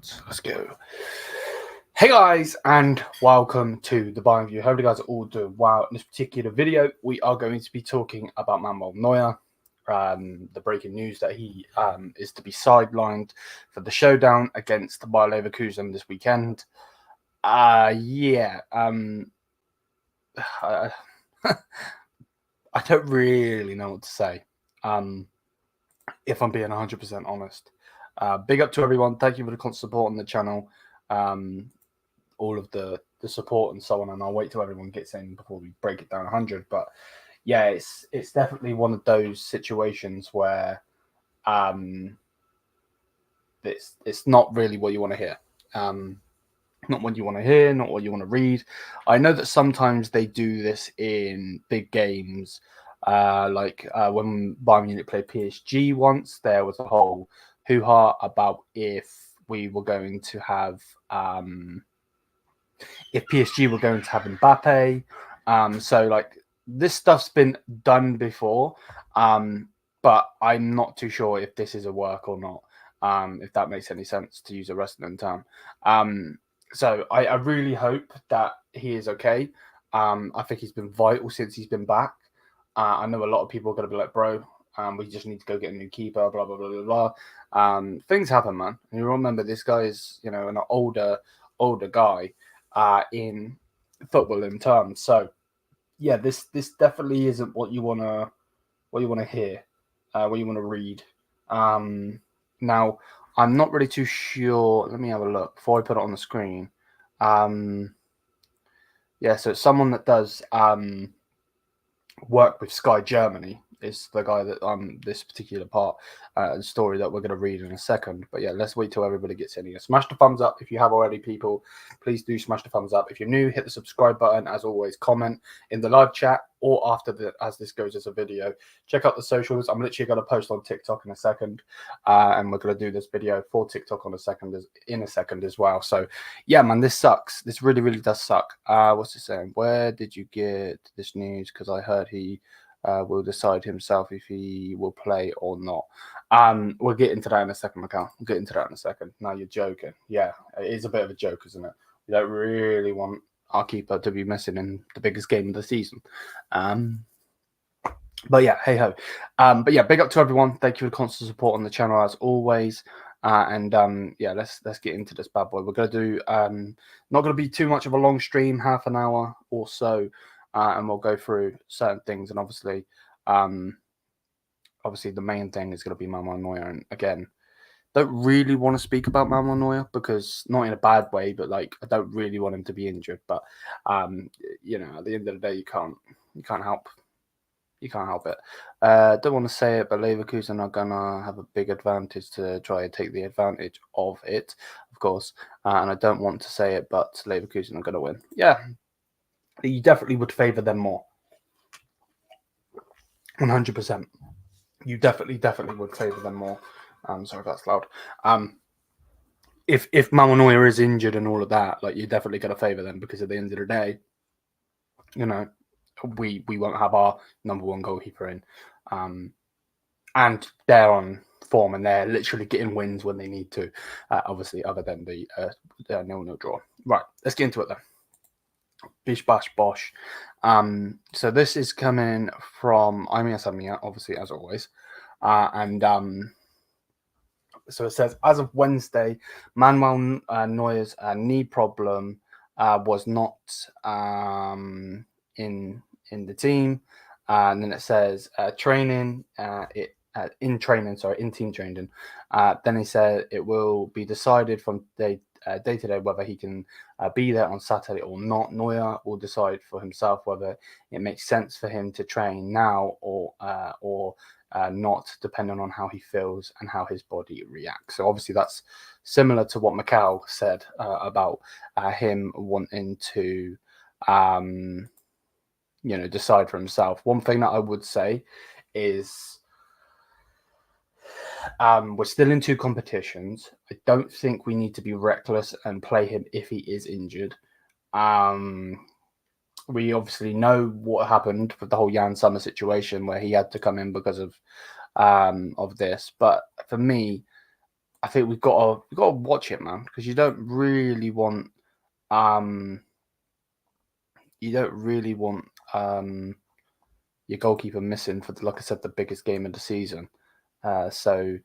Right, let's go. Hey guys, and welcome to the Bayern View. Hope you guys are all doing well. In this particular video, we are going to be talking about Manuel Neuer. The breaking news that he is to be sidelined for the showdown against the Bayer Leverkusen this weekend. I don't really know what to say, if I'm being 100% honest. Big up to everyone. Thank you for the constant support on the channel. All of the support and so on, and I'll wait till everyone gets in before we break it down 100. But yeah, it's definitely one of those situations where it's not really what you want to hear. Not what you want to hear, not what you want to read. I know that sometimes they do this in big games, like when Bayern Munich played PSG once, there was a whole hoo-ha about if we were going to have if PSG were going to have Mbappe. So like this stuff's been done before, but I'm not too sure if this is a work or not, if that makes any sense to use a wrestling term. So I really hope that he is okay. I think he's been vital since he's been back. I know a lot of people are going to be like, bro, we just need to go get a new keeper, blah, blah, blah, blah, blah. Things happen, man. And you remember this guy is, you know, an older guy in football in terms. So, yeah, this definitely isn't what you want to hear, what you want to read. Now, I'm not really too sure. Let me have a look before I put it on the screen. Yeah, so it's someone that does work with Sky Germany is the guy that this particular part the story that we're going to read in a second. But yeah, let's wait till everybody gets in here. Smash the thumbs up if you have already, people. Please do smash the thumbs up. If you're new, hit the subscribe button. As always, comment in the live chat or after as this goes as a video. Check out the socials. I'm literally going to post on TikTok in a second, and we're going to do this video for TikTok in a second as well. So yeah, man, this sucks. This really does suck. What's it saying? Where did you get this news? Because I heard he will decide himself if he will play or not. We'll get into that in a second, Macau. We'll get into that in a second. Now you're joking. Yeah, it is a bit of a joke, isn't it? We don't really want our keeper to be missing in the biggest game of the season. But yeah, hey ho. But yeah, big up to everyone. Thank you for the constant support on the channel as always. Yeah, let's get into this bad boy. We're gonna do not gonna be too much of a long stream, half an hour or so. And we'll go through certain things, and obviously the main thing is going to be Manuel Neuer. And again, don't really want to speak about Manuel Neuer because not in a bad way, but like I don't really want him to be injured. But you know, at the end of the day, you can't help it. Don't want to say it, but Leverkusen are gonna have a big advantage to try and take the advantage of it, of course. And I don't want to say it, but Leverkusen are gonna win. Yeah. You definitely would favour them more. 100%. You definitely would favour them more. Sorry if that's loud. If Manuel Neuer is injured and all of that, like you're definitely going to favour them because at the end of the day, you know, we won't have our number one goalkeeper in, and they're on form and they're literally getting wins when they need to. Obviously, other than the 0-0 draw. Right, let's get into it then. Bish bash bosh. So this is coming from Samia, obviously, as always. So it says, as of Wednesday, Manuel Neuer's knee problem was not in the team. And then it says in team training. Then he said it will be decided from day to day whether he can be there on Saturday or not. Neuer will decide for himself whether it makes sense for him to train now or not, depending on how he feels and how his body reacts. So obviously that's similar to what Macau said about him wanting to decide for himself. One thing that I would say is we're still in two competitions. I don't think we need to be reckless and play him if he is injured. We obviously know what happened with the whole Jan Sommer situation where he had to come in because of this. But for me, I think we've got to watch it, man, because you don't really want your goalkeeper missing for, like I said, the biggest game of the season. So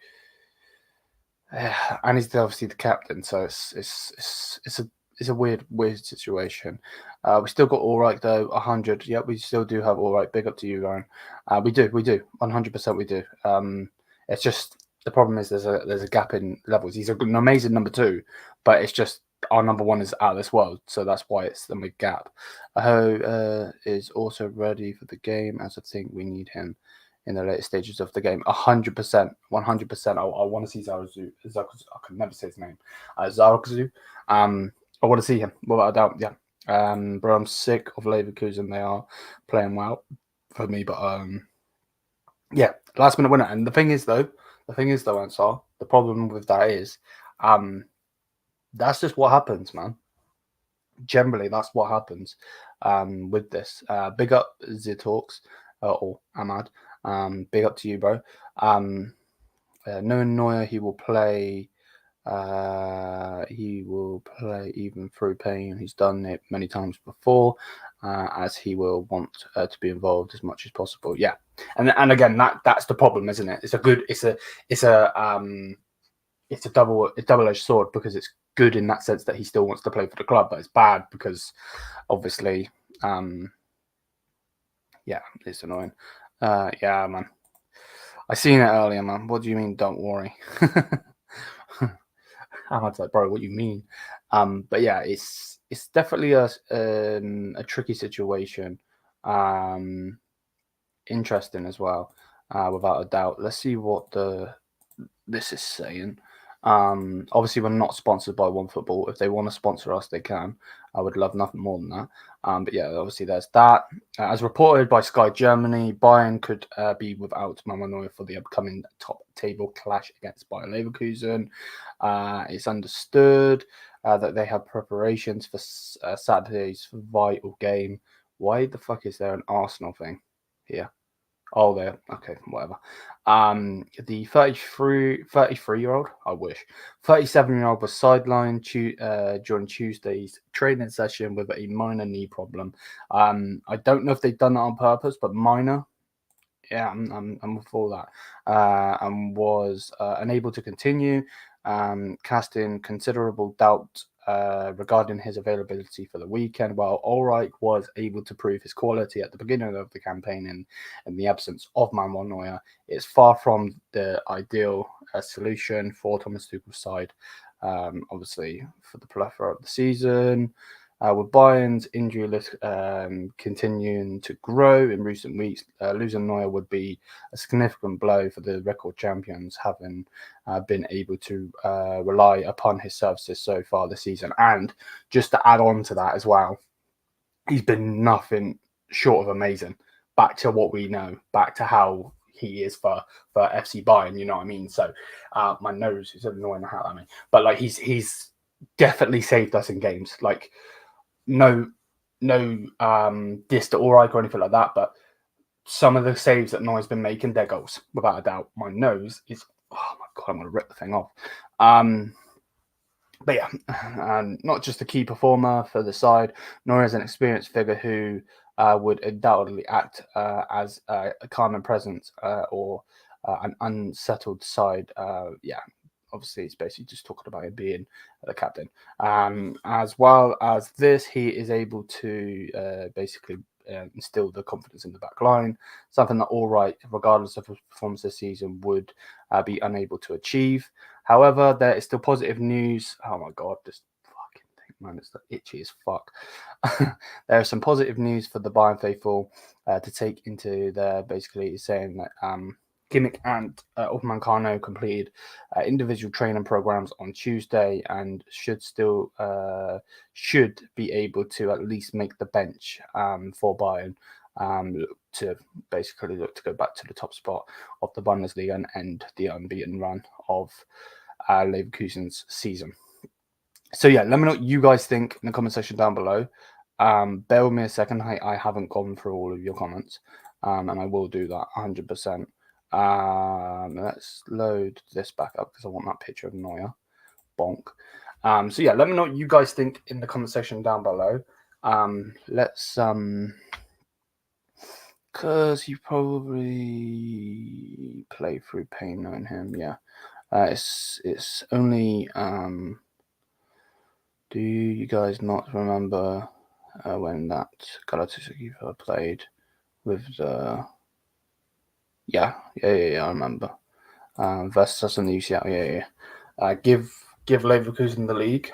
and he's obviously the captain, so it's a weird situation. We still got all right though, 100. Yeah, we still do have all right. Big up to you, Ryan. We do, 100%. We do. It's just the problem is there's a gap in levels. He's an amazing number 2, but it's just our number 1 is out of this world, so that's why it's the big gap. Aho is also ready for the game, as I think we need him in the later stages of the game. 100%, 100%. I want to see Zarazu. I can never say his name. Zarazu. I want to see him, without a doubt. Yeah. Bro, I'm sick of Leverkusen. They are playing well for me, but yeah, last minute winner. And the thing is though, Ansar, the problem with that is, that's just what happens, man. Generally, that's what happens with this. Big up the talks or Ahmad. Big up to you, bro. Manuel Neuer, he will play. He will play even through pain. He's done it many times before, as he will want to be involved as much as possible. Yeah, and again, that's the problem, isn't it? It's a double-edged sword, because it's good in that sense that he still wants to play for the club, but it's bad because obviously, yeah, it's annoying. Yeah, man. I seen it earlier, man. What do you mean? Don't worry. I'm like, bro, what do you mean? But yeah, it's definitely a tricky situation. Interesting as well, without a doubt. Let's see what this is saying. Obviously, we're not sponsored by OneFootball. If they want to sponsor us, they can. I would love nothing more than that. But yeah, obviously there's that. As reported by Sky Germany, Bayern could be without Manuel Neuer for the upcoming top table clash against Bayer Leverkusen. It's understood that they have preparations for Saturday's vital game. Why the fuck is there an Arsenal thing here? Oh, there. Okay, whatever. The 33-year-old, I wish, 37-year-old was sidelined during Tuesday's training session with a minor knee problem. I don't know if they've done that on purpose, but minor. Yeah, I'm for that. And was unable to continue, casting considerable doubt regarding his availability for the weekend, while Ulreich was able to prove his quality at the beginning of the campaign in the absence of Manuel Neuer. It's far from the ideal solution for Thomas Tuchel's side, obviously, for the plethora of the season. With Bayern's injury list continuing to grow in recent weeks, losing Neuer would be a significant blow for the record champions, having been able to rely upon his services so far this season. And just to add on to that as well, he's been nothing short of amazing. Back to what we know, back to how he is for FC Bayern, you know what I mean? So my nose is annoying how I mean, but like he's definitely saved us in games. Like, no diss to Ulreich or anything like that, but some of the saves that Neuer's been making, they're goals, without a doubt. My nose is, oh my god, I'm gonna rip the thing off. But yeah, not just a key performer for the side. Neuer is an experienced figure who would undoubtedly act as a calming presence or an unsettled side. Yeah, obviously, it's basically just talking about him being the captain. As well as this, he is able to basically instill the confidence in the back line, something that Ulreich, regardless of his performance this season, would be unable to achieve. However, there is still positive news. Oh my god, this fucking thing, man, it's itchy as fuck. There is some positive news for the Bayern faithful to take into their, basically saying that Kimmich and Upamecano completed individual training programs on Tuesday and should be able to at least make the bench for Bayern to basically look to go back to the top spot of the Bundesliga and end the unbeaten run of Leverkusen's season. So yeah, let me know what you guys think in the comment section down below. Bear with me a second. I haven't gone through all of your comments, and I will do that 100%. Let's load this back up because I want that picture of Neuer. Bonk. So yeah, let me know what you guys think in the comment section down below. Let's because you probably play through pain knowing him. Yeah. It's only do you guys not remember when that Galatasaray played with the yeah I remember versus the UCL give Leverkusen the league.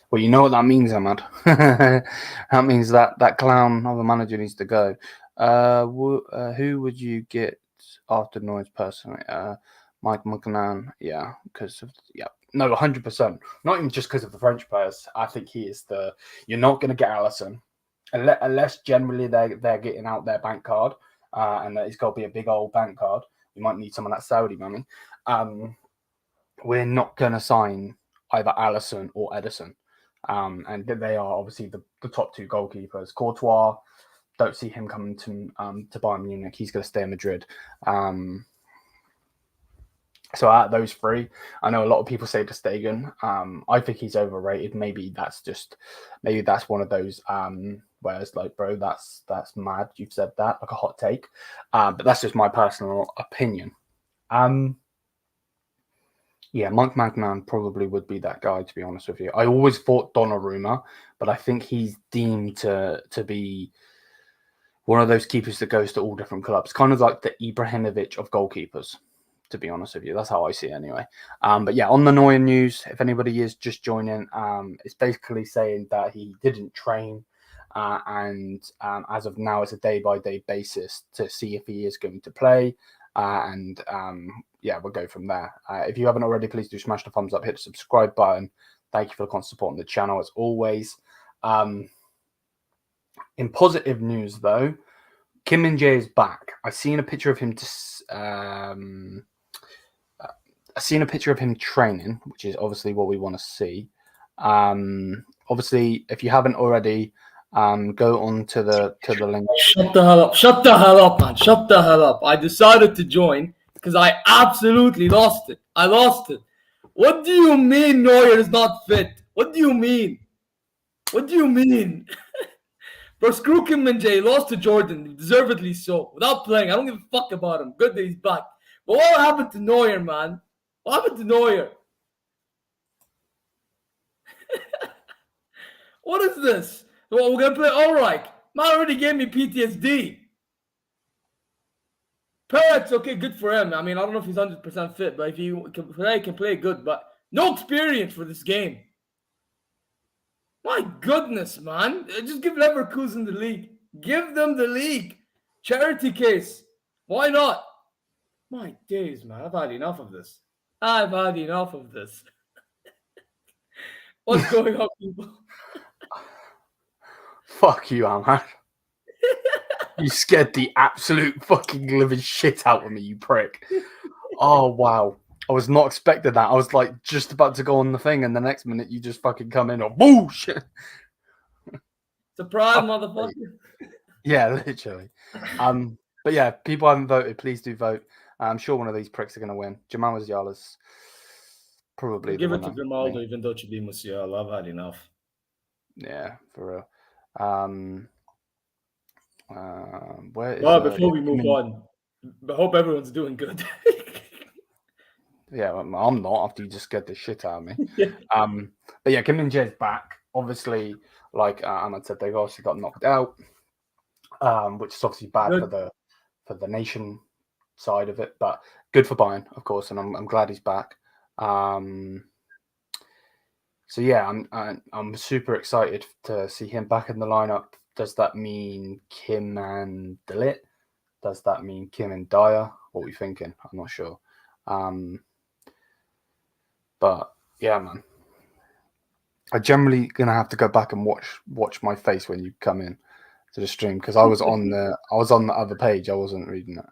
Well, you know what that means, Ahmad. That means that clown of a manager needs to go. Who would you get after Neuer personally? Mike McNan, yeah, because of no, 100%. Not even just because of the French players. I think he is the. You're not going to get Alisson unless generally they're getting out their bank card, and it's got to be a big old bank card. You might need some of that Saudi money. We're not going to sign either Alisson or Edison. And they are obviously the top two goalkeepers. Courtois, don't see him coming to Bayern Munich. He's going to stay in Madrid. So out of those three, I know a lot of people say Ter Stegen. I think he's overrated. Maybe that's one of those where it's like, bro, that's mad. You've said that, like a hot take. But that's just my personal opinion. Yeah, Mike Magnan probably would be that guy, to be honest with you. I always thought Donnarumma, but I think he's deemed to be one of those keepers that goes to all different clubs. Kind of like the Ibrahimovic of goalkeepers, to be honest with you. That's how I see it anyway. But yeah, on the Neuer news, if anybody is just joining, it's basically saying that he didn't train. And as of now, it's a day-by-day basis to see if he is going to play. Yeah, we'll go from there. If you haven't already, please do smash the thumbs up, hit the subscribe button. Thank you for the constant support on the channel, as always. In positive news, though, Kim Min-jae is back. I've seen a picture of him training, which is obviously what we want to see. Obviously, if you haven't already, go on to the link. Shut the hell up! Shut the hell up, man! Shut the hell up! I decided to join because I absolutely lost it. I lost it. What do you mean Neuer is not fit? What do you mean? What do you mean? Bro, screw Kim Min-jae. He lost to Jordan, deservedly so. Without playing, I don't give a fuck about him. Good that he's back. But what happened to Neuer, man? What happened to Neuer? What is this? Well, we're gonna play Ulreich. Man already gave me PTSD. Perez, okay, good for him. I mean, I don't know if he's 100% fit, but if he can play good, but no experience for this game. My goodness, man. Just give Leverkusen the league. Give them the league. Charity case. Why not? My days, man. I've had enough of this. What's going on, people? Fuck you, Ahmad. You scared the absolute fucking living shit out of me, you prick. Oh, wow. I was not expecting that. I was like just about to go on the thing, and the next minute you just fucking come in or bullshit. Surprise, motherfucker. Yeah, literally. But yeah, people haven't voted. Please do vote. I'm sure one of these pricks are going to win. Jamal Musiala's probably give it to Grimaldo, even though it should be Musiala. I've had enough. Yeah, for real. Before we move on, I hope everyone's doing good. Yeah, I'm not after you just scared the shit out of me. Yeah. But yeah, Kim Min-jae's back. Obviously, like Ahmad said, they've obviously got knocked out, which is obviously bad for the nation side of it, but good for Bayern, of course, and I'm glad he's back. So yeah, I'm super excited to see him back in the lineup. Does that mean Kim and de Ligt? Does that mean Kim and Dyer? What are we thinking? I'm not sure. But yeah, man, I'm generally gonna have to go back and watch my face when you come in to the stream because I was on the other page. I wasn't reading it.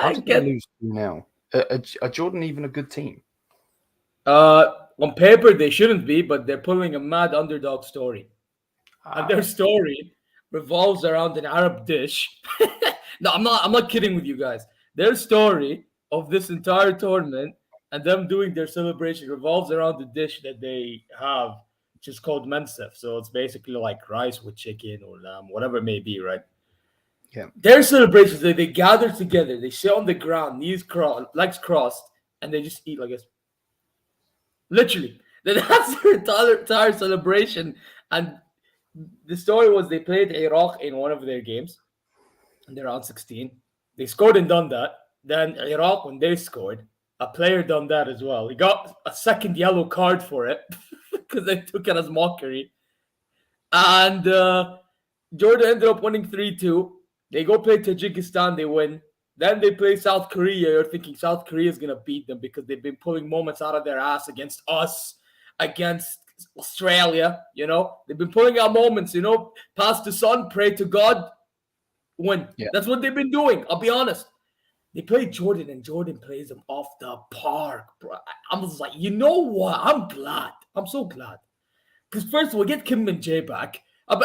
How did they lose 2-0? Are Jordan even a good team? On paper they shouldn't be, but they're pulling a mad underdog story, and their story revolves around an Arab dish No, I'm not kidding with you guys. Their story of this entire tournament and them doing their celebration revolves around the dish that they have, which is called mensef. So it's basically like rice with chicken or lamb, whatever it may be, right? Yeah. Their celebrations, they gather together, they sit on the ground, legs crossed, and they just eat like this. Literally. That's their entire celebration. And the story was they played Iraq in one of their games, and they're on 16. They scored and done that. Then Iraq, when they scored, a player done that as well. He got a second yellow card for it because they took it as mockery. And Jordan ended up winning 3-2. They go play Tajikistan, they win. Then they play South Korea. You're thinking South Korea is going to beat them because they've been pulling moments out of their ass against us, against Australia. You know, they've been pulling out moments, you know, pass the sun, pray to God, win. Yeah. That's what they've been doing. I'll be honest. They play Jordan, and Jordan plays them off the park, bro. I was like, you know what? I'm glad. I'm so glad. Because first of all, get Kim Min Jae back. I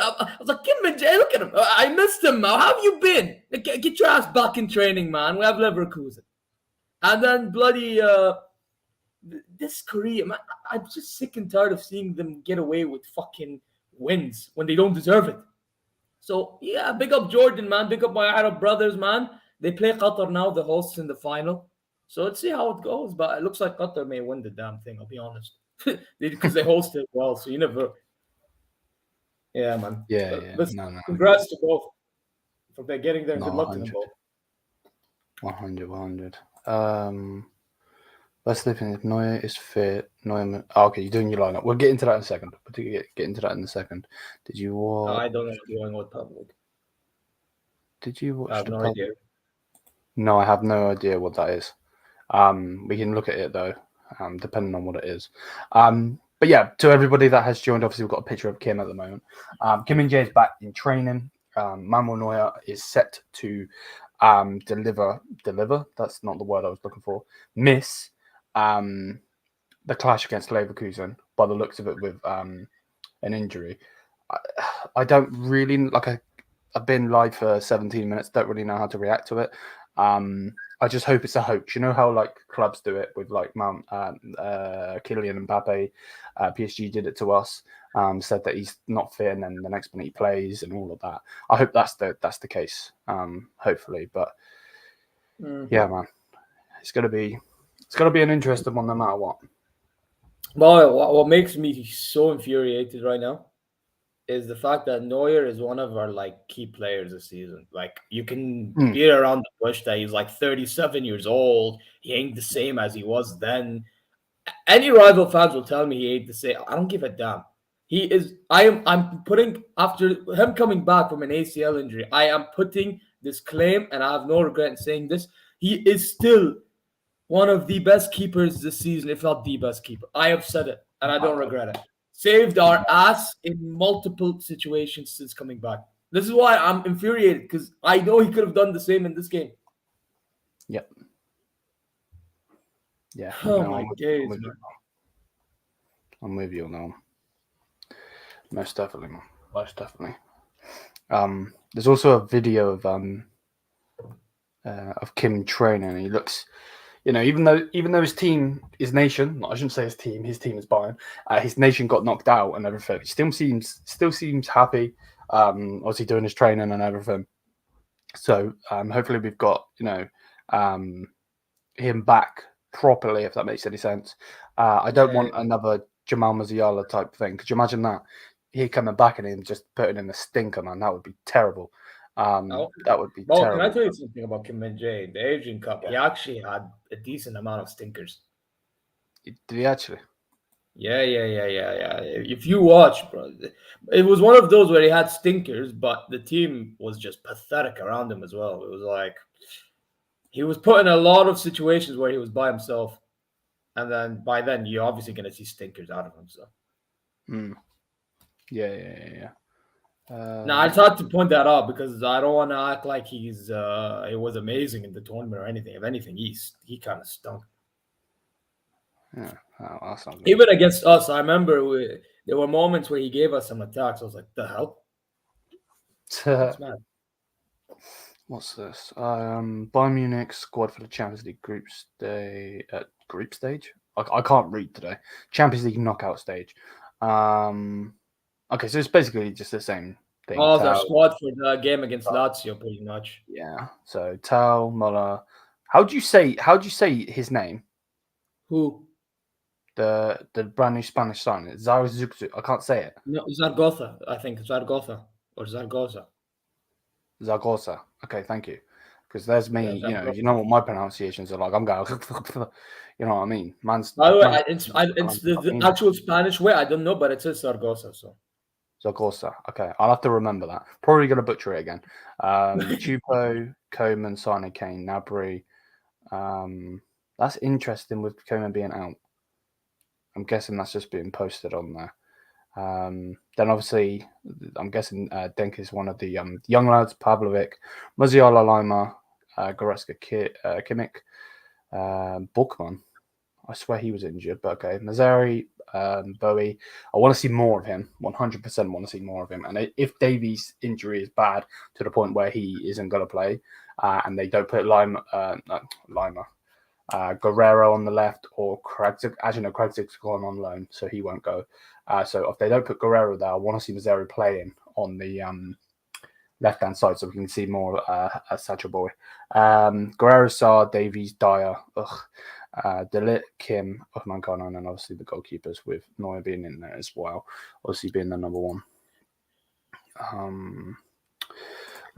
was like, Kim Min Jae, look at him. I missed him. How have you been? Get your ass back in training, man. We have Leverkusen. And then bloody this Korea, man. I'm just sick and tired of seeing them get away with fucking wins when they don't deserve it. So, yeah, big up Jordan, man. Big up my Arab brothers, man. They play Qatar now, the hosts in the final. So let's see how it goes. But it looks like Qatar may win the damn thing, I'll be honest. Because they hosted it well, so you never... Yeah, man. Yeah. No. Congrats to both for getting there. No, Good luck to them both. 100. Let's live in if Neuer is fit. Neuer. Okay, you're doing your lineup. We'll get into that in a second. Get into that in a second. Did you watch? I don't know what's going on with public. Did you watch? I have no idea. No, I have no idea what that is. We can look at it though, depending on what it is. But yeah, to everybody that has joined, obviously we've got a picture of Kim at the moment. Kim Min Jae is back in training. Manuel Neuer is set to deliver. That's not the word I was looking for. Miss the clash against Leverkusen by the looks of it with an injury. I don't really like. I've been live for 17 minutes. Don't really know how to react to it. I just hope it's a hoax. You know how like clubs do it with like Kylian Mbappe. PSG did it to us. Said that he's not fit, and then the next minute he plays, and all of that. I hope that's the case. Hopefully, but yeah, man, it's gonna be an interesting one no matter what. Well, what makes me so infuriated right now is the fact that Neuer is one of our like key players this season. Like you can beat around the bush that he's like 37 years old. He ain't the same as he was then. Any rival fans will tell me he ain't the same. I don't give a damn. He is. I'm putting after him coming back from an ACL injury. I am putting this claim, and I have no regret in saying this. He is still one of the best keepers this season, if not the best keeper. I have said it, and I don't regret it. Saved our ass in multiple situations since coming back. This is why I'm infuriated, because I know he could have done the same in this game. Yep. Yeah. Oh my days, man. I'm with you now. Most definitely, man. Most definitely. There's also a video of Kim training. He looks, you know, even though his team, his nation, I shouldn't say his team is Bayern. His nation got knocked out and everything. He still seems happy. Obviously doing his training and everything. So hopefully we've got, you know, him back properly, if that makes any sense. I don't want another Jamal Musiala type thing. Could you imagine that? He coming back and him just putting in a stinker, man. That would be terrible. That would be terrible. Can I tell you something about Kim Min Jae? The Asian Cup, he actually had a decent amount of stinkers. Did he actually? Yeah. If you watch, bro, it was one of those where he had stinkers, but the team was just pathetic around him as well. It was like he was put in a lot of situations where he was by himself, and then by then you're obviously going to see stinkers out of him. So, yeah. Now I tried to point that out because I don't want to act like he was amazing in the tournament or anything. If anything, he kind of stunk. Yeah, awesome. Even against us, I remember there were moments where he gave us some attacks. I was like, "The hell?" That's mad. What's this? Bayern Munich squad for the Champions League group stage. I can't read today. Champions League knockout stage. Okay, so it's basically just the same thing. Oh, their Tau, squad for the game against Lazio, pretty much. yeah. So Tau, Muller. How do you say his name? Who? The brand new Spanish sign. Zarzukzu. I can't say it. No, Zaragoza. I think Zaragoza or Zaragoza. Zaragoza. Okay, thank you. Because there's me, Yeah, you Zaragoza. know what my pronunciations are like. I'm going, you know what I mean? By the way, man's it's the actual Spanish way. I don't know, but it says Zaragoza. So Zaragoza. Okay, I'll have to remember that. Probably going to butcher it again. Chupo, Coman, Sane, Kane, Nabry. That's interesting with Coman being out. I'm guessing that's just being posted on there. Then obviously, I'm guessing Denk is one of the young lads. Pavlovic, Musiala, Lima, Goretzka, Kimmich, Bookman. I swear he was injured, but okay. Mazraoui, Bowie. I want to see more of him. 100% want to see more of him. And if Davies' injury is bad to the point where he isn't going to play, and they don't put Guerrero on the left, or Kragzik. As you know, Kragzik's gone on loan, so he won't go. So if they don't put Guerrero there, I want to see Mazraoui playing on the left-hand side so we can see more Sadio Boy. Guerrero, Sarr, Davies, Dyer, de Ligt, Kim, Uthman Khan, and obviously the goalkeepers with Neuer being in there as well, obviously being the number one.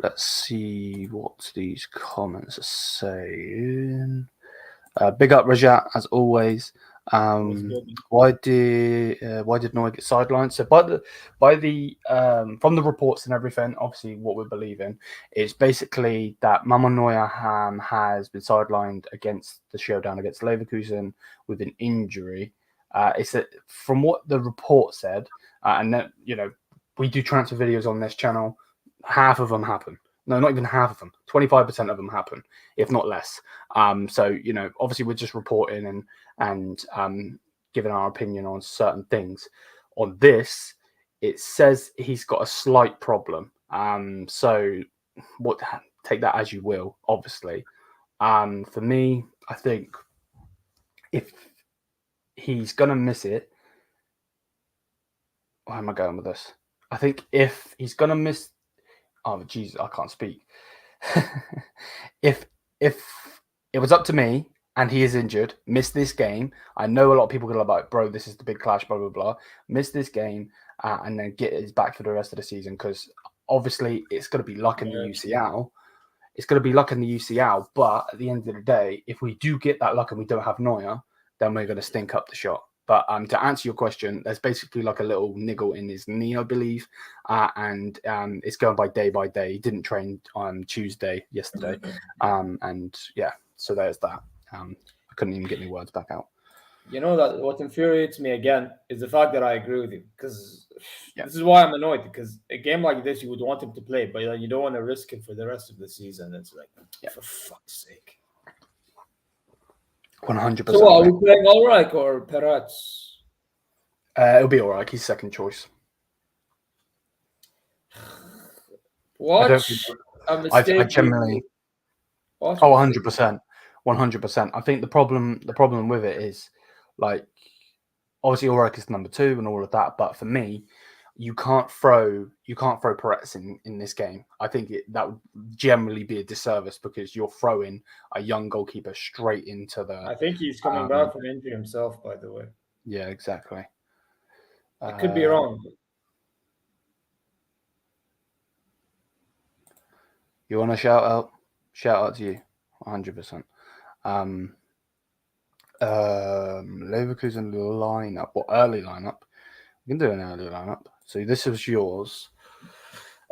Let's see what these comments are saying. Big up Rajat as always. Why did Neuer get sidelined? So by the from the reports and everything, obviously what we're believing is basically that Manuel Neuer has been sidelined against the showdown against Leverkusen with an injury. It's that from what the report said, and that we do transfer videos on this channel. Half of them happen. No, not even half of them. 25% of them happen, if not less. So obviously we're just reporting and giving our opinion on certain things. On this, it says he's got a slight problem. So take that as you will, obviously. For me, I think if he's gonna miss it, where am I going with this? I think if he's gonna miss, oh Jesus, I can't speak. If it was up to me and he is injured, miss this game. I know a lot of people are like, bro, this is the big clash, blah blah blah. Miss this game and then get his back for the rest of the season, because obviously it's going to be luck in the UCL. It's going to be luck in the UCL, but at the end of the day, if we do get that luck and we don't have Neuer, then we're going to stink up the shot. But to answer your question, there's basically like a little niggle in his knee, I believe, and it's going by day. He didn't train on Tuesday yesterday, and yeah, so there's that. I couldn't even get any words back out. You know that what infuriates me again is the fact that I agree with you, because this is why I'm annoyed, because a game like this you would want him to play, but you don't want to risk it for the rest of the season. It's like, for fuck's sake. 100%. So are we playing Ulreich or Perez? It'll be Ulreich. He's second choice. What? I generally. Oh, 100%. 100%. I think the problem with it is, like, obviously Ulreich is number 2 and all of that, but for me, you can't throw Perez in this game. I think that would generally be a disservice, because you're throwing a young goalkeeper straight into the. I think he's coming back from injury himself, by the way. Yeah, exactly. I could be wrong. You want a shout out? Shout out to you, 100%. Leverkusen lineup, or early lineup. We can do an early lineup. So this was yours.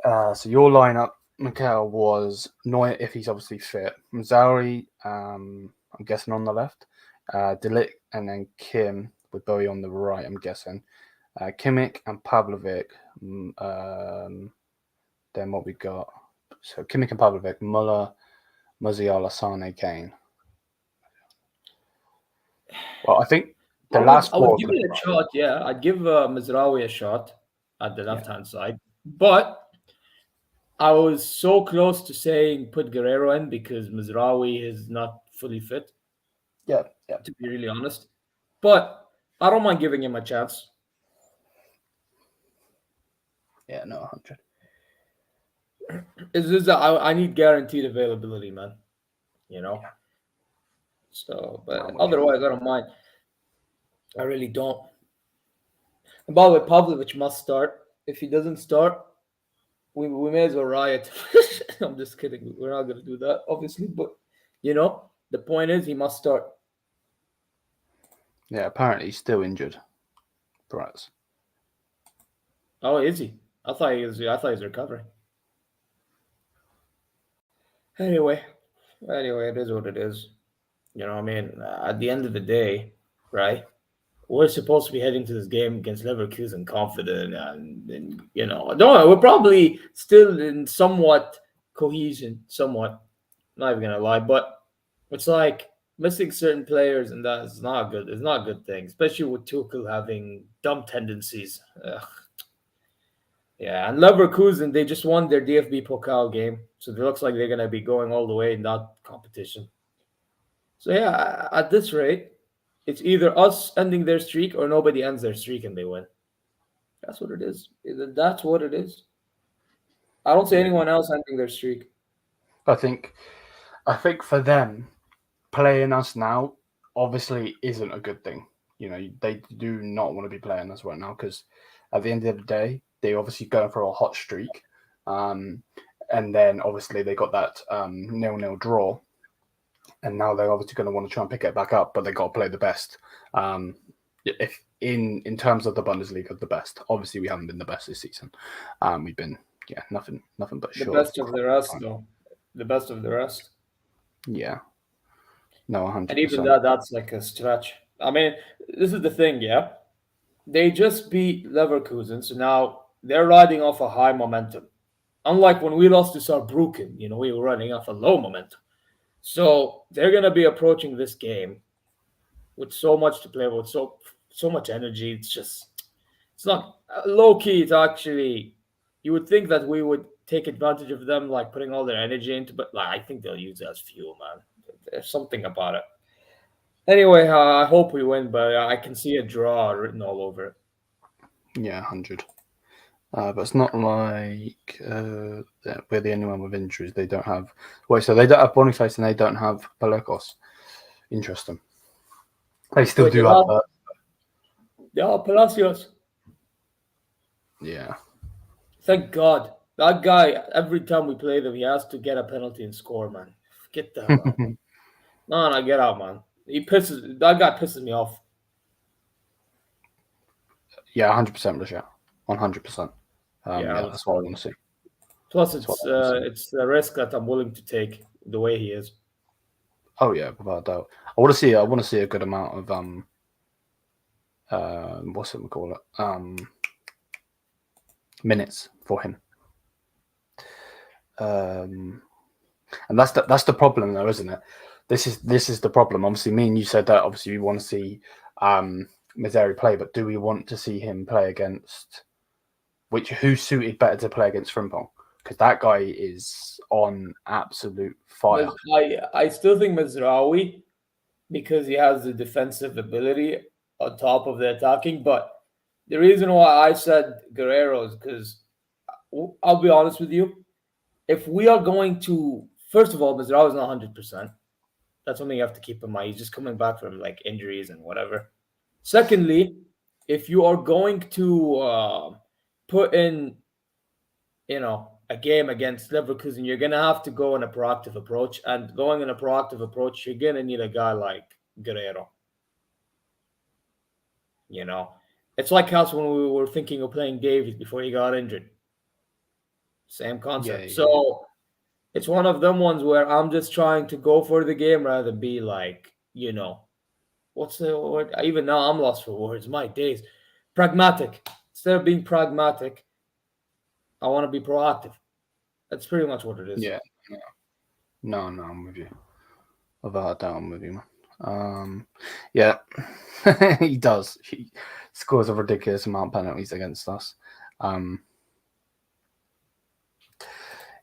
So your lineup, Mikel, was Neuer if he's obviously fit. Mazraoui, I'm guessing on the left. De Ligt, and then Kim with Bowie on the right, I'm guessing. Kimmich and Pavlovic. Then what we got? So Kimmich and Pavlovic, Muller, Musiala, Sane, Kane. Well, I think the last I would give it a shot. Yeah, I'd give Mazraoui a shot at the left-hand side, but I was so close to saying put Guerrero in because Mazraoui is not fully fit, Yeah. to be really honest. But I don't mind giving him a chance. Yeah, no, 100. It's just that I need guaranteed availability, man. You know? So, but I'm with you. otherwise, I don't mind. I really don't. And by the way, Pavlovich must start. If he doesn't start, we may as well riot. I'm just kidding. We're not going to do that, obviously. But, the point is he must start. Yeah, apparently he's still injured for us. Oh, is he? I thought he was recovering. Anyway, it is what it is. I mean, at the end of the day, right? We're supposed to be heading to this game against Leverkusen confident, and don't know, we're probably still in somewhat cohesion, somewhat. Not even gonna lie, but it's like missing certain players, and that is not good. It's not a good thing, especially with Tuchel having dumb tendencies. Ugh. Yeah, and Leverkusen, they just won their DFB Pokal game, so it looks like they're gonna be going all the way in that competition. So yeah, at this rate, it's either us ending their streak or nobody ends their streak and they win. That's what it is. That's what it is. I don't see Yeah. anyone else ending their streak. I think for them, playing us now obviously isn't a good thing. They do not want to be playing us right now because at the end of the day, they obviously going for a hot streak. And then obviously they got that 0-0 draw. And now they're obviously going to want to try and pick it back up, but they got to play the best. If in terms of the Bundesliga, the best. Obviously, we haven't been the best this season. We've been nothing but The short. best of the rest, though. The best of the rest. Yeah. No, 100%. And even that's like a stretch. I mean, this is the thing, yeah? They just beat Leverkusen, so now they're riding off a high momentum. Unlike when we lost to Saarbrücken, we were running off a low momentum. So they're going to be approaching this game with so much to play with, so much energy. It's not low key. It's actually, you would think that we would take advantage of them, like putting all their energy into, but I think they'll use it as fuel, man. There's something about it. Anyway, I hope we win, but I can see a draw written all over it. Yeah, 100. But it's not like we're the only one with injuries. They don't have. Wait, so they don't have Boniface and they don't have Palakos. Interesting. They still do have that. Yeah, Palacios. Yeah. Thank God. That guy, every time we play them, he has to get a penalty and score, man. Get the hell out. No, get out, man. That guy pisses me off. Yeah, 100%, Rasha. 100%. Yeah, that's what I want to see. Plus, it's a risk that I'm willing to take the way he is. Oh yeah, without a doubt. I want to see a good amount of what's it we call it? Minutes for him. And that's the problem though, isn't it? This is the problem. Obviously, me and you said that obviously we want to see Mazraoui play, but do we want to see him play against who's suited better to play against Frimpong? Because that guy is on absolute fire. I still think Mazraoui, because he has the defensive ability on top of the attacking, but the reason why I said Guerrero is because I'll be honest with you, if we are going to, first of all, Mazraoui is not 100%. That's something you have to keep in mind. He's just coming back from like injuries and whatever. Secondly, if you are going to put in, a game against Leverkusen, you're going to have to go on a proactive approach. And going on a proactive approach, you're going to need a guy like Guerrero. It's like us when we were thinking of playing Davies before he got injured. Same concept. Yeah. So it's one of them ones where I'm just trying to go for the game rather than be like, what's the word? Even now I'm lost for words. My days. Pragmatic. Instead of being pragmatic, I want to be proactive. That's pretty much what it is. Yeah. No, I'm with you. Without a doubt, I'm with you, man. Yeah, he does. He scores a ridiculous amount of penalties against us.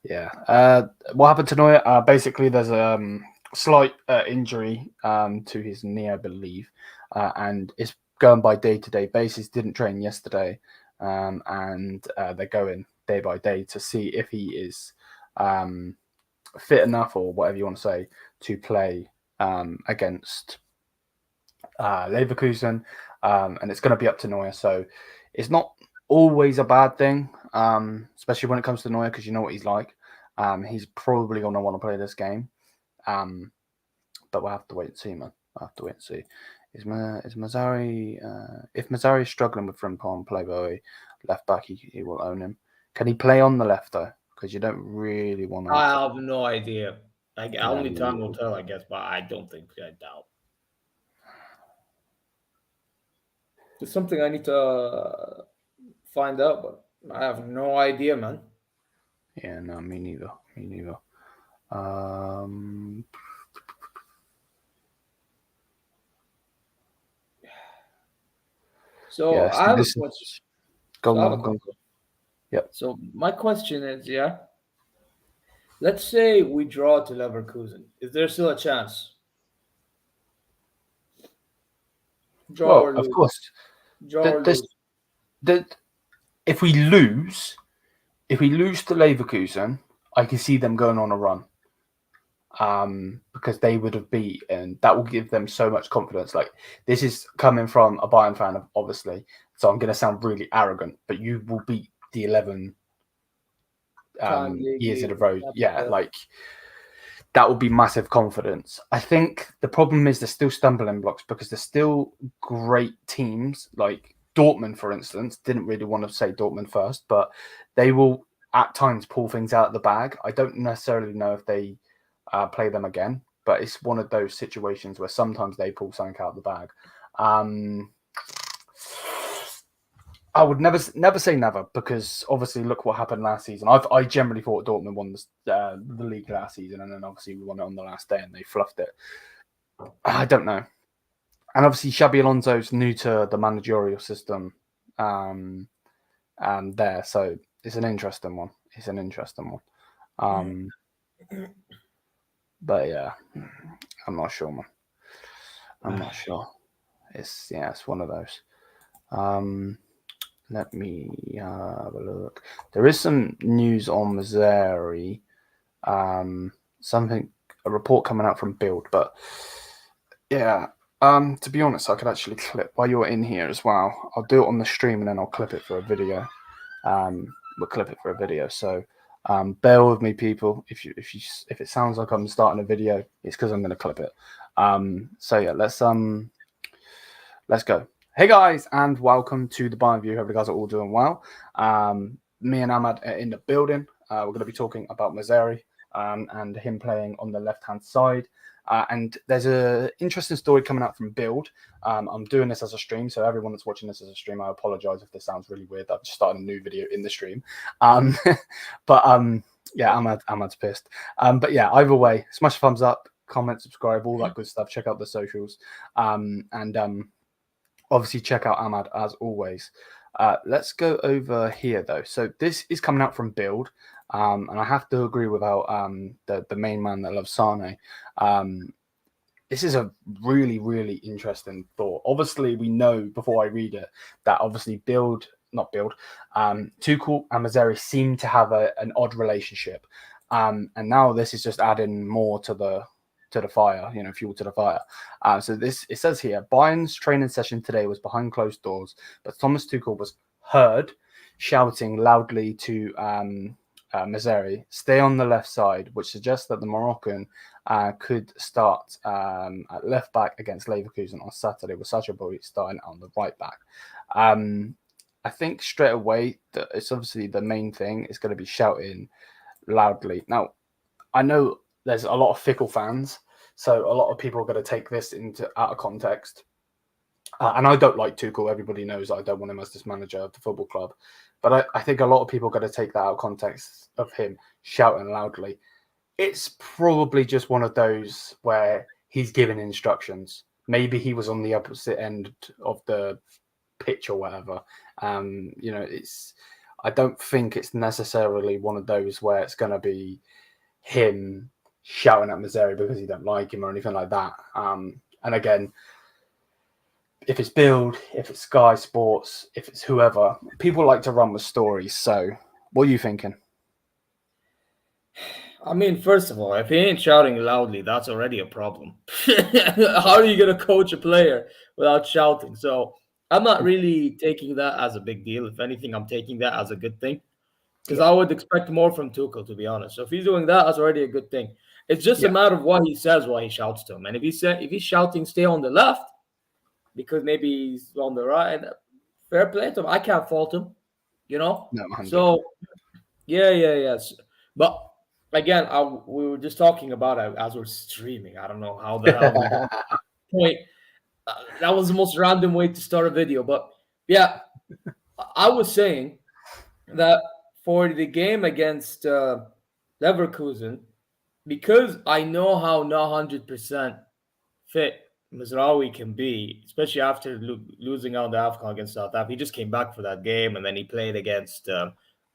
Yeah. What happened to Neuer? Basically, there's a slight injury to his knee, I believe, and it's going by day-to-day basis. Didn't train yesterday, and they're going day by day to see if he is fit enough, or whatever you want to say, to play against Leverkusen, and it's going to be up to Neuer. So it's not always a bad thing, especially when it comes to Neuer, because you know what he's like. He's probably going to want to play this game, but we'll have to wait and see, man. We'll have to wait and see. Is Mazraoui? If Mazraoui is struggling with Frimpong, play by left back, he will own him. Can he play on the left though? Because you don't really want to. I have no idea. Like, Yeah, only time will tell, I guess, but I don't think, I doubt. It's something I need to find out, but I have no idea, man. Yeah, no, me neither. Me neither. Um, So yeah, I have a question. go So I have a on, go on. question. Yep. So my question is, let's say we draw to Leverkusen. Is there still a chance? Draw Well, or of lose? course. Draw or This, lose? if we lose to Leverkusen, I can see them going on a run. Because they would have beat, and that will give them so much confidence. Like, this is coming from a Bayern fan, obviously, so I'm going to sound really arrogant, but you will beat the 11 years in a row. Yeah, like, that would be massive confidence. I think the problem is there's still stumbling blocks because there's still great teams, like Dortmund, for instance. Didn't really want to say Dortmund first, but they will at times pull things out of the bag. I don't necessarily know if they play them again, but it's one of those situations where sometimes they pull something out of the bag. I would never say never, because obviously look what happened last season. I generally thought Dortmund won the league last season, and then obviously we won it on the last day and they fluffed it. I don't know. And obviously Xabi Alonso's new to the managerial system there, so it's an interesting one. But yeah, I'm not sure, man. I'm not sure. It's one of those. Let me have a look. There is some news on Mazraoui. A report coming out from Bild, but yeah. To be honest, I could actually clip while you're in here as well. I'll do it on the stream and then I'll clip it for a video. We'll clip it for a video. So bear with me, people. If it sounds like I'm starting a video, it's because I'm going to clip it. So yeah, let's go. Hey guys, and welcome to the Bayern View. Hope you guys are all doing well. Me and Ahmad are in the building. We're going to be talking about Mazraoui and him playing on the left-hand side. And there's an interesting story coming out from Bild. I'm doing this as a stream, so everyone that's watching this as a stream, I apologize if this sounds really weird. I've just started a new video in the stream. Yeah, Ahmad's pissed. But yeah, either way, smash a thumbs up, comment, subscribe, all that good stuff. Check out the socials. Obviously, check out Ahmad as always. Let's go over here, though. So this is coming out from Bild, and I have to agree with the main man that loves Sane. This is a really, really interesting thought. Obviously, we know before I read it that obviously Tuchel and Mazraoui seem to have an odd relationship, and now this is just adding more to the fire, fuel to the fire. So it says here, Bayern's training session today was behind closed doors, but Thomas Tuchel was heard shouting loudly to Mazraoui, stay on the left side, which suggests that the Moroccan could start at left back against Leverkusen on Saturday, with Sadio starting on the right back. I think straight away that it's obviously the main thing is going to be shouting loudly. Now, I know there's a lot of fickle fans, so a lot of people are going to take this out of context. And I don't like Tuchel. Everybody knows I don't want him as this manager of the football club. But I think a lot of people are going to take that out of context of him shouting loudly. It's probably just one of those where he's giving instructions. Maybe he was on the opposite end of the pitch or whatever. I don't think it's necessarily one of those where it's going to be him shouting at Mazzari because he don't like him or anything like that. And again, if it's Build, if it's Sky Sports, if it's whoever, people like to run with stories. So what are you thinking? I mean, first of all, if he ain't shouting loudly, that's already a problem. How are you going to coach a player without shouting? So I'm not really taking that as a big deal. If anything, I'm taking that as a good thing because I would expect more from Tuchel, to be honest. So if he's doing that, that's already a good thing. It's just a matter of what he says while he shouts to him. And if he's shouting, stay on the left because maybe he's on the right, fair play to him. I can't fault him, No, 100. So yeah. But again, we were just talking about it as we're streaming. I don't know how the hell we got to that point. That was the most random way to start a video. But yeah, I was saying that for the game against Leverkusen, because I know how not 100% fit Mazraoui can be, especially after losing out the AFCON against South Africa. He just came back for that game, and then he played against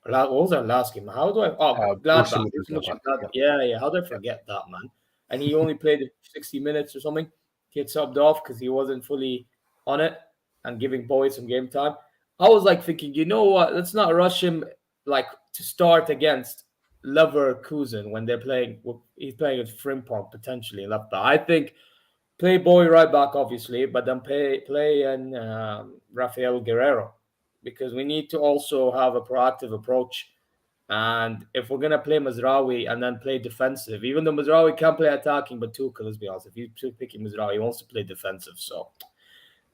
what was our last game? How do I? Gladbach. Yeah. How did I forget that, man? And he only played 60 minutes or something. He had subbed off because he wasn't fully on it and giving boys some game time. I was like thinking, you know what? Let's not rush him like to start against Leverkusen when they're playing. He's playing with Frimpong potentially left back. I think play Boy right back, obviously, but then play and Rafael Guerrero because we need to also have a proactive approach. And if we're going to play Mazraoui and then play defensive, even though Mazraoui can play attacking, but Tuchel, let's be honest, if you're picking Mazraoui, he wants to play defensive. So,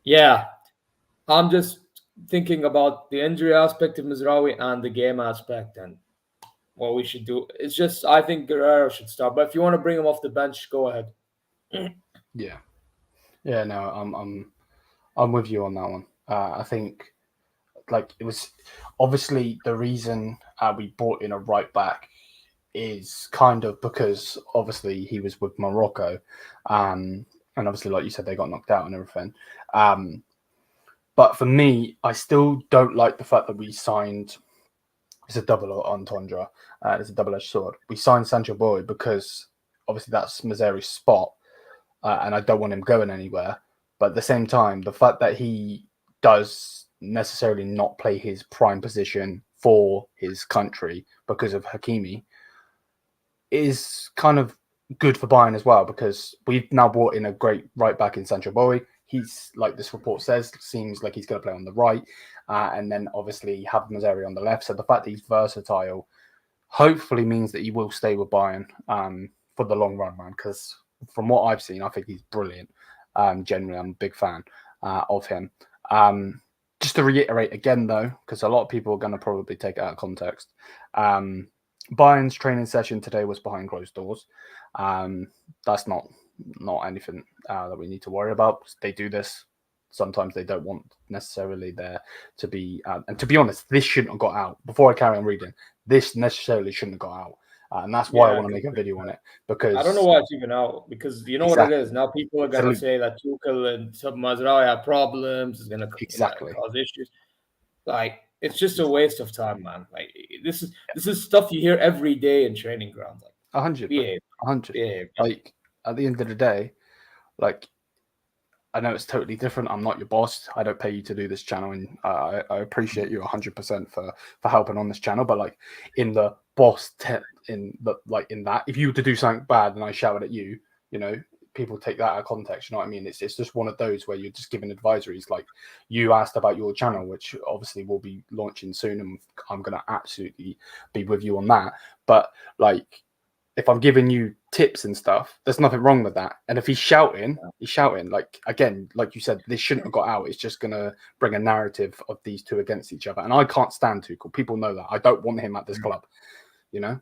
yeah, I'm just thinking about the injury aspect of Mazraoui and the game aspect and what we should do. It's just, I think Guerrero should start. But if you want to bring him off the bench, go ahead. Yeah. No, I'm with you on that one. I think like it was obviously the reason we brought in a right back is kind of because obviously he was with Morocco, and obviously like you said they got knocked out and everything. But for me, I still don't like the fact that we signed. It's a double entendre. It's a double-edged sword. We signed Sancho Boy because obviously that's Mazzari's spot. And I don't want him going anywhere. But at the same time, the fact that he does necessarily not play his prime position for his country because of Hakimi is kind of good for Bayern as well, because we've now brought in a great right back in Sancho Boy. He's, like this report says, seems like he's going to play on the right. And then obviously have Mazzari on the left. So the fact that he's versatile hopefully means that he will stay with Bayern for the long run, man, because from what I've seen, I think he's brilliant. Generally, I'm a big fan of him. Just to reiterate again, though, because a lot of people are going to probably take it out of context. Bayern's training session today was behind closed doors. That's not anything that we need to worry about. They do this. Sometimes they don't want necessarily there to be. And to be honest, this shouldn't have got out. Before I carry on reading, this necessarily shouldn't have got out. And that's why I want to make a video on it, because I don't know why it's even out, because you know what it is. Now people are going to say that Tuchel and Mazraoui have problems. It's going to cause issues. Like, it's just a waste of time, man. Like, this is stuff you hear every day in training grounds. Like 100. Like, at the end of the day, like, I know it's totally different. I'm not your boss. I don't pay you to do this channel, and I appreciate you 100% for helping on this channel. But like in the boss in that, if you were to do something bad and I shouted at you, you know, people take that out of context. You know what I mean? It's just one of those where you're just giving advisories. Like you asked about your channel, which obviously will be launching soon, and I'm gonna absolutely be with you on that. But like, if I'm giving you tips and stuff, there's nothing wrong with that. And if he's shouting, like, again, like you said, this shouldn't have got out. It's just going to bring a narrative of these two against each other. And I can't stand Tuchel. People know that. I don't want him at this club, you know?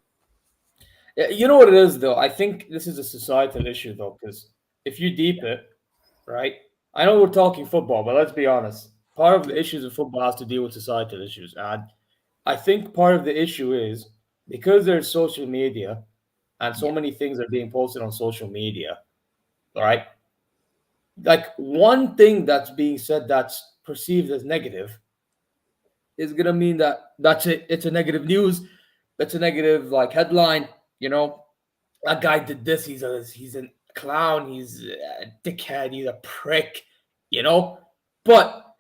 Yeah, you know what it is, though? I think this is a societal issue, though, because if you deep it, right? I know we're talking football, but let's be honest. Part of the issues of football has to deal with societal issues. And I think part of the issue is because there's social media, and so many things are being posted on social media, all right? Like one thing that's being said that's perceived as negative is gonna mean that that's it. It's a negative news. That's a negative like headline. You know, that guy did this. He's a clown. He's a dickhead. He's a prick. You know, but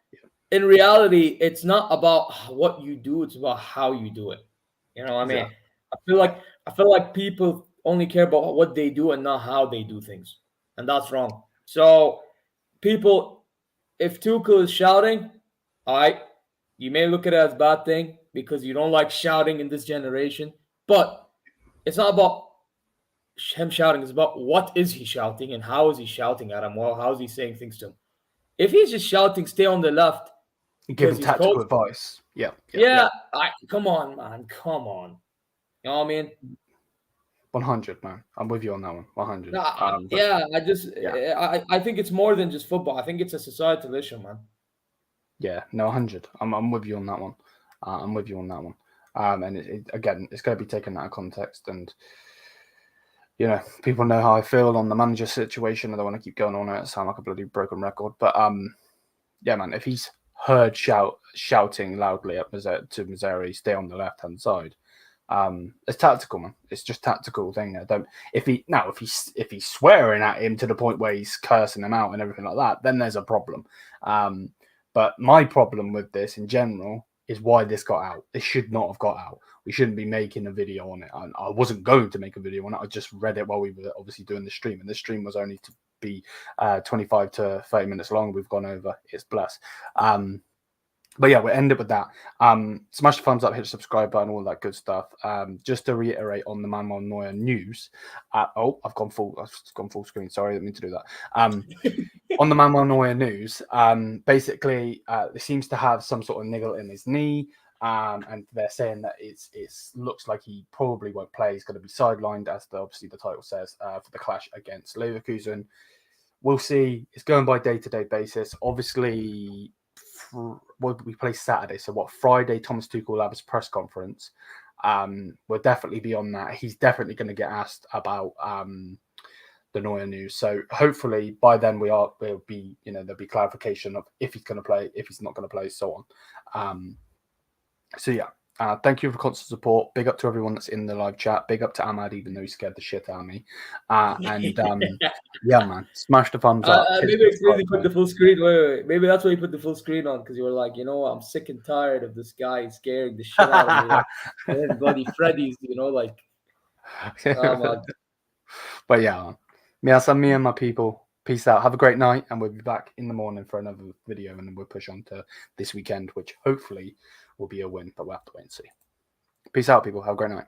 in reality, it's not about what you do. It's about how you do it. You know what I mean? Yeah. I feel like people only care about what they do and not how they do things, and that's wrong. So people, if Tuchel is shouting, all right, you may look at it as a bad thing because you don't like shouting in this generation, but it's not about him shouting. It's about what is he shouting and how is he shouting at him. Well, how is he saying things to him? If he's just shouting, stay on the left Giving because he's tactical cold. advice. Yeah. Yeah, come on, man, come on. You know what I mean? 100, man. I'm with you on that one. 100. But Yeah, I just yeah. I think it's more than just football. I think it's a societal issue, man. Yeah, no, 100. I'm with you on that one. I'm with you on that one. And again, it's going to be taken out of context. And, people know how I feel on the manager situation. I don't want to keep going on it. Sound like a bloody broken record. But, yeah, man, if he's heard shouting loudly at to Mazraoui, stay on the left-hand side, it's tactical, man. It's just tactical thing. If he's swearing at him to the point where he's cursing him out and everything like that, then there's a problem. But my problem with this in general is why this got out. This should not have got out. We shouldn't be making a video on it. I wasn't going to make a video on it. I just read it while we were obviously doing the stream, and the stream was only to be 25 to 30 minutes long. We've gone over. It's blessed. But yeah, we'll end it with that. Smash the thumbs up, hit the subscribe button, all that good stuff. Just to reiterate on the Manuel Neuer news. I've gone full screen. Sorry, I didn't mean to do that. On the Manuel Neuer news, basically, it seems to have some sort of niggle in his knee. And they're saying that it looks like he probably won't play. He's going to be sidelined, as obviously the title says, for the clash against Leverkusen. We'll see. It's going by day-to-day basis. Obviously, we play Saturday, so Friday Thomas Tuchel will have his press conference. We'll definitely be on that. He's definitely going to get asked about the Neuer news. So hopefully by then there'll be clarification of if he's going to play, if he's not going to play, so on. So yeah. Thank you for constant support. Big up to everyone that's in the live chat. Big up to Ahmad, even though he scared the shit out of me. Yeah, man, smash the thumbs up. Maybe it's because he put the full screen. Wait. Maybe that's why he put the full screen on, because you were like, what? I'm sick and tired of this guy scaring the shit out of me. Like, bloody Freddy's, like. Oh, man. But yeah, me and my people. Peace out. Have a great night, and we'll be back in the morning for another video, and then we'll push on to this weekend, which hopefully will be a win, but we'll have to wait and see. Peace out, people. Have a great night.